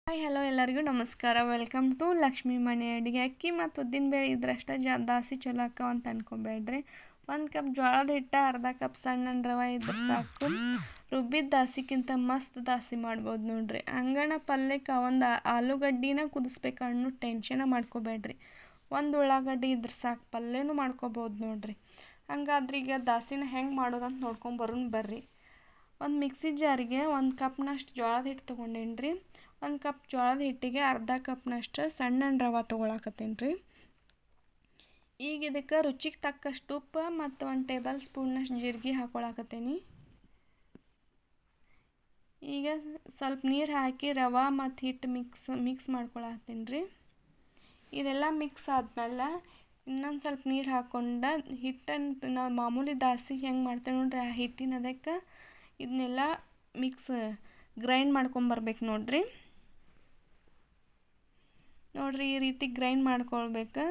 Hi hello ಎಲ್ಲರಿಗೂ ನಮಸ್ಕಾರ. Welcome to Lakshmi ಮನೆ ಅಡುಗೆ. ಅಕ್ಕಿ ಮತ್ತು ಉದ್ದಿನಬೇಳೆ ಇದ್ರಷ್ಟೇ ದಾಸಿ ಚಲೋ ಅಕ್ಕ ಅಂತ ಅನ್ಕೊಬೇಡ್ರಿ. 1 ಕಪ್ ಜೋಳದ ಹಿಟ್ಟು, ಅರ್ಧ ಕಪ್ ಸಣ್ಣ ರವೆ ಇದ್ರೆ ಸಾಕು. ರುಬ್ಬಿದ ದಾಸಿಕ್ಕಿಂತ ಮಸ್ತ್ ದಾಸಿ ಮಾಡ್ಬೋದು ನೋಡ್ರಿ. ಅಂಗಣ ಪಲ್ಯಕ್ಕೆ ಒಂದು ಆಲೂಗಡ್ಡಿನ ಕುದಿಸ್ಬೇಕು ಅನ್ನೋ ಟೆನ್ಷನ ಮಾಡ್ಕೋಬೇಡ್ರಿ. 1 ಉಳ್ಳಾಗಡ್ಡಿ ಇದ್ರೆ ಸಾಕು, ಪಲ್ಯನೂ ಮಾಡ್ಕೋಬೋದು ನೋಡ್ರಿ. ಹಂಗಾದ್ರೆ ಈಗ ದಾಸಿನ ಹೆಂಗೆ ಮಾಡೋದಂತ ನೋಡ್ಕೊಂಬರೋಣ ಬರ್ರಿ. ಒಂದು ಮಿಕ್ಸಿ ಜಾರಿಗೆ 1 ಕಪ್ನಷ್ಟು ಜೋಳದ ಹಿಟ್ಟು ತೊಗೊಂಡೇನಿ ರೀ. 1 ಕಪ್ ಜೋಳದ ಹಿಟ್ಟಿಗೆ ಅರ್ಧ ಕಪ್ನಷ್ಟು ಸಣ್ಣ ರವೆ ತೊಗೊಳಕತ್ತೇನೆ ರೀ. ಈಗ ಇದಕ್ಕೆ ರುಚಿಗೆ ತಕ್ಕಷ್ಟು ಉಪ್ಪು ಮತ್ತು 1 ಟೇಬಲ್ ಸ್ಪೂನ್ನಷ್ಟು ಜೀರಿಗೆ ಹಾಕೊಳಕತ್ತೇನೆ. ಈಗ ಸ್ವಲ್ಪ ನೀರು ಹಾಕಿ ರವೆ ಮತ್ತು ಹಿಟ್ಟು ಮಿಕ್ಸ್ ಮಾಡ್ಕೊಳಕತ್ತೇನೆ ರೀ. ಇದೆಲ್ಲ ಮಿಕ್ಸ್ ಆದಮೇಲೆ ಇನ್ನೊಂದು ಸ್ವಲ್ಪ ನೀರು ಹಾಕ್ಕೊಂಡು ಹಿಟ್ಟನ್ನು ನಾವು ಮಾಮೂಲಿ ದಾಸಿ ಹೆಂಗೆ ಮಾಡ್ತೇವೆ ನೋಡ್ರಿ, ಆ ಹಿಟ್ಟಿನ ಅದಕ್ಕೆ ಇದನ್ನೆಲ್ಲ ಗ್ರೈಂಡ್ ಮಾಡ್ಕೊಂಬರ್ಬೇಕು ನೋಡ್ರಿ. ಈ ರೀತಿ ಗ್ರೈಂಡ್ ಮಾಡ್ಕೊಳ್ಬೇಕು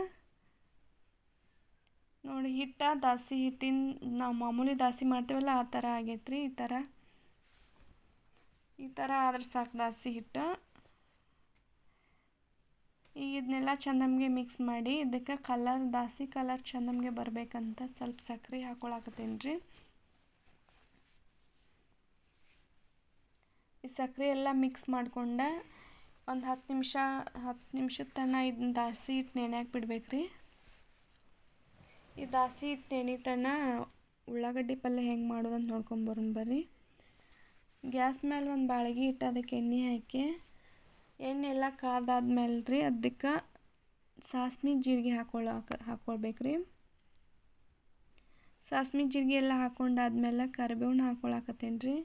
ನೋಡಿ. ದಾಸಿ ಹಿಟ್ಟಿನ ನಾವು ಮಾಮೂಲಿ ದಾಸಿ ಮಾಡ್ತೀವಲ್ಲ ಆ ಥರ ಆಗೈತೆ ರೀ. ಈ ಥರ ಆದ್ರೆ ಸಾಕು ದಾಸಿ ಹಿಟ್ಟು. ಈಗ ಇದನ್ನೆಲ್ಲ ಚಂದಮ್ಗೆ ಮಿಕ್ಸ್ ಮಾಡಿ ಇದಕ್ಕೆ ದಾಸಿ ಕಲರ್ ಚಂದಮ್ಗೆ ಬರಬೇಕಂತ ಸ್ವಲ್ಪ ಸಕ್ಕರೆ ಹಾಕೊಳಕತ್ತೇನೆ ರೀ. ಈ ಸಕ್ಕರೆ ಎಲ್ಲ ಮಿಕ್ಸ್ ಮಾಡ್ಕೊಂಡು ಒಂದು 10 ನಿಮಿಷದ ತನಕ ಇದನ್ನ ದಾಸಿ ಹಿಟ್ಟು ನೆನೆಯಾಕೆ ಬಿಡ್ಬೇಕು ರೀ. ಈ ದಾಸಿ ಹಿಟ್ಟು ನೆನಿತನ ಉಳ್ಳಾಗಡ್ಡಿ ಪಲ್ಯ ಹೆಂಗೆ ಮಾಡೋದಂತ ನೋಡ್ಕೊಂಬರೋಣ ಬರ್ರಿ. ಗ್ಯಾಸ್ ಮೇಲೆ ಒಂದು ಬಾಳ್ಗೆ ಇಟ್ಟು ಅದಕ್ಕೆ ಎಣ್ಣೆ ಹಾಕಿ, ಎಣ್ಣೆ ಎಲ್ಲ ಕಾದಾದ್ಮೇಲೆ ರೀ ಅದಕ್ಕೆ ಸಾಸ್ಮೆ ಜೀರಿಗೆ ಹಾಕ್ಕೊಳ್ಬೇಕು ರೀ. ಸಾಸ್ಮೆ ಜೀರಿಗೆ ಎಲ್ಲ ಹಾಕ್ಕೊಂಡಾದ್ಮೇಲೆ ಕರಿಬೇವನ್ನ ಹಾಕ್ಕೊಳಕತ್ತೇನೆ ರೀ.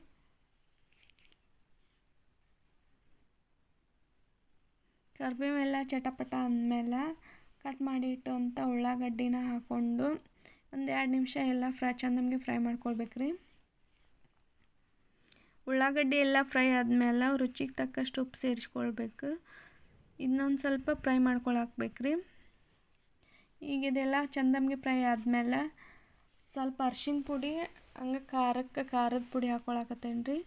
ಕರಿಬೇವೆಲ್ಲ ಚಟಪಟ ಅಂದಮೇಲೆ ಕಟ್ ಮಾಡಿ ಇಟ್ಟುವಂಥ ಉಳ್ಳಾಗಡ್ಡಿನ ಹಾಕ್ಕೊಂಡು ಒಂದು 2 ನಿಮಿಷ ಎಲ್ಲ ಚಂದಮ್ಗೆ ಫ್ರೈ ಮಾಡ್ಕೊಳ್ಬೇಕು ರೀ. ಉಳ್ಳಾಗಡ್ಡಿ ಎಲ್ಲ ಫ್ರೈ ಆದಮೇಲೆ ರುಚಿಗೆ ತಕ್ಕಷ್ಟು ಉಪ್ಪು ಸೇರಿಸ್ಕೊಳ್ಬೇಕು. ಇನ್ನೊಂದು ಸ್ವಲ್ಪ ಫ್ರೈ ಮಾಡ್ಕೊಳಕ್ಬೇಕು ರೀ. ಈಗ ಇದೆಲ್ಲ ಚಂದಮ್ಗೆ ಫ್ರೈ ಆದಮೇಲೆ ಸ್ವಲ್ಪ ಅರ್ಶಿಣ ಪುಡಿ, ಹಂಗೆ ಖಾರದ ಪುಡಿ ಹಾಕ್ಕೊಳಕತ್ತೇನೆ ರೀ.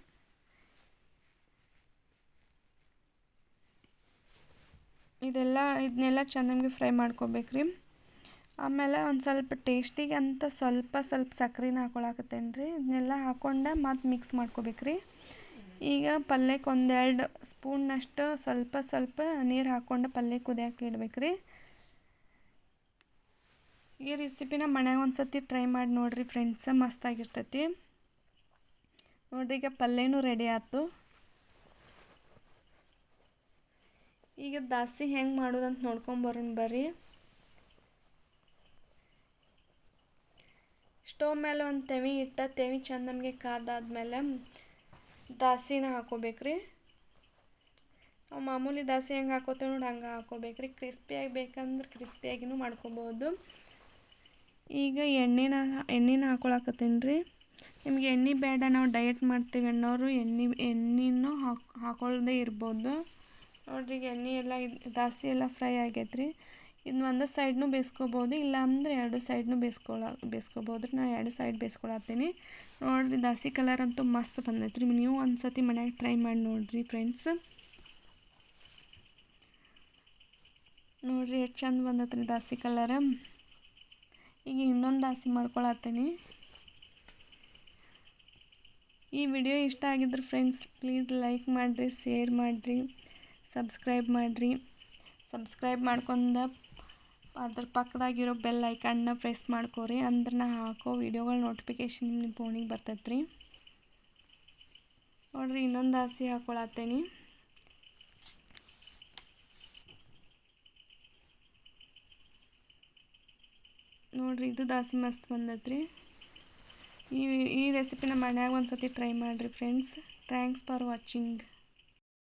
ಇದನ್ನೆಲ್ಲ ಚೆನ್ನಾಗಿ ಫ್ರೈ ಮಾಡ್ಕೋಬೇಕು ರೀ. ಆಮೇಲೆ ಒಂದು ಸ್ವಲ್ಪ ಟೇಸ್ಟಿಗೆ ಅಂತ ಸ್ವಲ್ಪ ಸಕ್ಕರೆನ ಹಾಕ್ಕೊಳಕತ್ತೇನೆ ರೀ. ಇದನ್ನೆಲ್ಲ ಹಾಕ್ಕೊಂಡು ಮತ್ತು ಮಿಕ್ಸ್ ಮಾಡ್ಕೋಬೇಕು ರೀ. ಈಗ ಪಲ್ಯಕ್ಕೆ 1-2 ಸ್ಪೂನ್ನಷ್ಟು ಸ್ವಲ್ಪ ನೀರು ಹಾಕ್ಕೊಂಡು ಪಲ್ಯ ಕುದಿಯೋಕೆ ಇಡ್ಬೇಕು ರೀ. ಈ ರೆಸಿಪಿನ ಮನ್ಯಾಗ ಒಂದು ಸತಿ ಟ್ರೈ ಮಾಡಿ ನೋಡಿರಿ ಫ್ರೆಂಡ್ಸ್, ಮಸ್ತಾಗಿರ್ತೈತಿ ನೋಡಿರಿ. ಈಗ ಪಲ್ಯನೂ ರೆಡಿ ಆಯ್ತು. ಈಗ ದಾಸಿ ಹೆಂಗೆ ಮಾಡೋದಂತ ನೋಡ್ಕೊಂಬರೋಣ ಬರ್ರಿ. ಸ್ಟವ್ ಮೇಲೆ ಒಂದು ತೆವಿ ಇಟ್ಟು ತೆವಿ ಚಂದಮ್ಗೆ ಕಾದಾದ್ಮೇಲೆ ದಾಸಿನ ಹಾಕೋಬೇಕು ರೀ. ನಾವು ಮಾಮೂಲಿ ದಾಸಿ ಹೆಂಗೆ ಹಾಕೋತೇವೆ ನೋಡಿ ಹಂಗೆ ಹಾಕೋಬೇಕು ರೀ. ಕ್ರಿಸ್ಪಿಯಾಗಿ ಬೇಕಂದ್ರೆ ಕ್ರಿಸ್ಪಿಯಾಗಿನೂ ಮಾಡ್ಕೊಬೋದು. ಈಗ ಎಣ್ಣೆನ ಹಾಕೊಳಕತ್ತೇನೆ ರೀ. ನಿಮಗೆ ಎಣ್ಣೆ ಬೇಡ, ನಾವು ಡಯಟ್ ಮಾಡ್ತೀವಿ ಅನ್ನೋರು ಎಣ್ಣೆನೂ ಹಾಕೊಳ್ಳದೆ ಇರ್ಬೋದು ನೋಡ್ರಿ. ಈಗ ಎಣ್ಣೆ ಎಲ್ಲ ದಾಸಿ ಎಲ್ಲ ಫ್ರೈ ಆಗೈತೆ ರೀ. ಇನ್ನು ಒಂದು ಸೈಡ್ನೂ ಬೇಯಿಸ್ಕೋಬೋದು, ಇಲ್ಲ ಅಂದರೆ 2 ಸೈಡ್ನೂ ಬೇಯಿಸ್ಕೋಬೋದು ರೀ. ನಾನು 2 ಸೈಡ್ ಬೇಯಿಸ್ಕೊಳತ್ತೀನಿ ನೋಡಿರಿ. ದಾಸಿ ಕಲರ್ ಅಂತೂ ಮಸ್ತ್ ಬಂದೈತೆ ರೀ. ನೀವು ಒಂದು ಸತಿ ಮನ್ಯಾಗ ಟ್ರೈ ಮಾಡಿ ನೋಡಿರಿ ಫ್ರೆಂಡ್ಸ್. ನೋಡಿರಿ ಎಷ್ಟು ಚಂದ ಬಂದೈತೆ ರೀ ದಾಸಿ ಕಲರ್. ಈಗ ಇನ್ನೊಂದು ದಾಸಿ ಮಾಡ್ಕೊಳತ್ತೀನಿ. ಈ ವಿಡಿಯೋ ಇಷ್ಟ ಆಗಿದ್ರೆ ಫ್ರೆಂಡ್ಸ್ ಪ್ಲೀಸ್ ಲೈಕ್ ಮಾಡಿರಿ, ಶೇರ್ ಮಾಡಿರಿ, ಸಬ್ಸ್ಕ್ರೈಬ್ ಮಾಡಿರಿ. ಸಬ್ಸ್ಕ್ರೈಬ್ ಮಾಡ್ಕೊಂಡು ಅದ್ರ ಪಕ್ಕದಾಗಿರೋ ಬೆಲ್ ಐಕನ್ನ ಪ್ರೆಸ್ ಮಾಡ್ಕೋರಿ. ಅಂದ್ರೆ ನಾ ಹಾಕೋ ವಿಡಿಯೋಗಳ ನೋಟಿಫಿಕೇಷನ್ ನಿಮ್ಮ ಫೋನಿಗೆ ಬರ್ತೈತೆ ರೀ. ನೋಡಿರಿ ಇನ್ನೊಂದು ದಾಸಿ ಹಾಕ್ಕೊಳತ್ತೀನಿ. ನೋಡಿರಿ ಇದು ದಾಸಿ ಮಸ್ತ್ ಬಂದೈತೆ ರೀ. ಈ ರೆಸಿಪಿನ ಮನ್ಯಾಗ ಒಂದು ಸತಿ ಟ್ರೈ ಮಾಡಿರಿ ಫ್ರೆಂಡ್ಸ್. Thanks for watching.